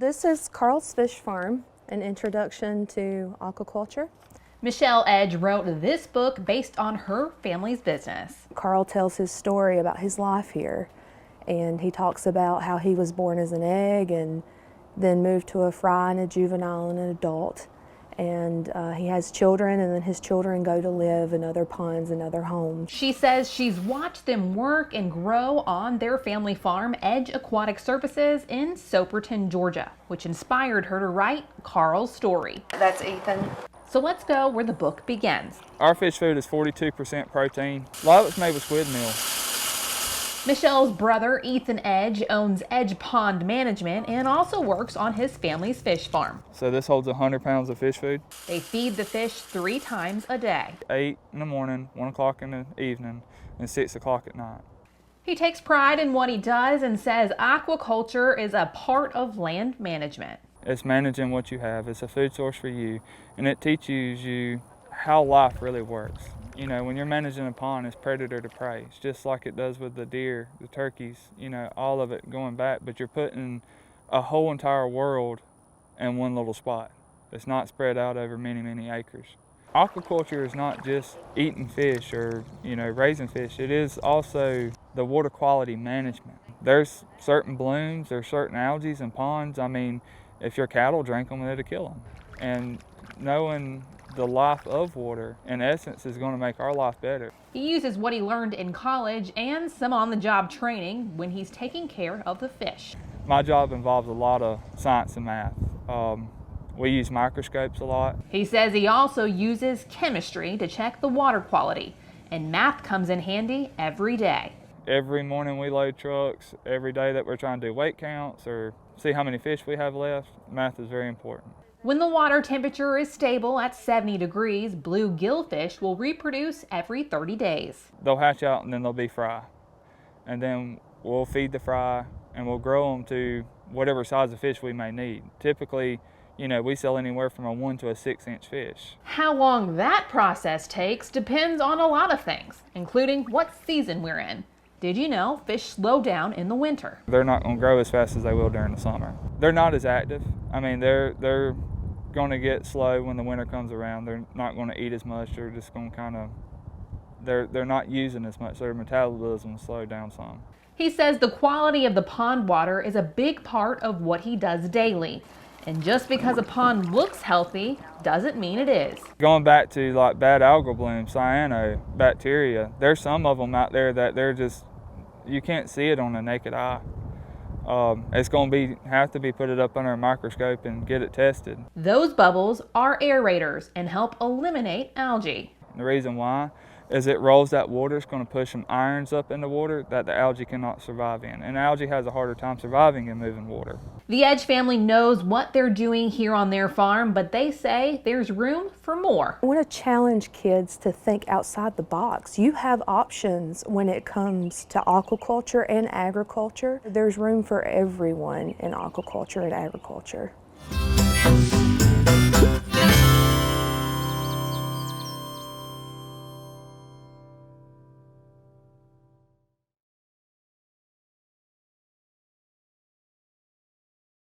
This is Carl's Fish Farm, an introduction to aquaculture. Michelle Edge wrote this book based on her family's business. Carl tells his story about his life here, and he talks about how he was born as an egg and then moved to a fry and a juvenile and an adult. And he has children, and then his children go to live in other ponds and other homes. She says she's watched them work and grow on their family farm, Edge Aquatic Services, in Soperton, Georgia, which inspired her to write Carl's story. That's Ethan. So let's go where the book begins. Our fish food is 42% protein. A lot of it's made with squid meal. Michelle's brother, Ethan Edge, owns Edge Pond Management and also works on his family's fish farm. So this holds 100 pounds of fish food. They feed the fish 3 times a day. 8 in the morning, 1 o'clock in the evening, and 6 o'clock at night. He takes pride in what he does and says aquaculture is a part of land management. It's managing what you have. It's a food source for you, and it teaches you how life really works. You know, when you're managing a pond, it's predator to prey. It's just like it does with the deer, the turkeys, you know, all of it going back, but you're putting a whole entire world in one little spot. It's not spread out over many, many acres. Aquaculture is not just eating fish or, you know, raising fish. It is also the water quality management. There's certain blooms, there's certain algae in ponds. I mean, if your cattle drink them, it'll kill them. And knowing the life of water, in essence, is going to make our life better. He uses what he learned in college and some on-the-job training when he's taking care of the fish. My job involves a lot of science and math. We use microscopes a lot. He says he also uses chemistry to check the water quality, and math comes in handy every day. Every morning we load trucks. Every day that we're trying to do weight counts or see how many fish we have left, math is very important. When the water temperature is stable at 70 degrees, blue gillfish will reproduce every 30 days. They'll hatch out and then they'll be fry. And then we'll feed the fry and we'll grow them to whatever size of fish we may need. Typically, you know, we sell anywhere from a 1 to a 6-inch fish. How long that process takes depends on a lot of things, including what season we're in. Did you know fish slow down in the winter? They're not going to grow as fast as they will during the summer. They're not as active. I mean, they're going to get slow when the winter comes around. They're not going to eat as much. They're just going to kind of, they're not using as much. Their metabolism will slow down some. He says the quality of the pond water is a big part of what he does daily. And just because a pond looks healthy doesn't mean it is. Going back to like bad algal bloom, cyanobacteria, there's some of them out there that they're just, you can't see it on the naked eye. It's going to have to be put it up under a microscope and get it tested. Those bubbles are aerators and help eliminate algae. The reason why is it rolls that water. It's going to push some ions up in the water that the algae cannot survive in. And algae has a harder time surviving in moving water. The Edge family knows what they're doing here on their farm, but they say there's room for more. I want to challenge kids to think outside the box. You have options when it comes to aquaculture and agriculture. There's room for everyone in aquaculture and agriculture.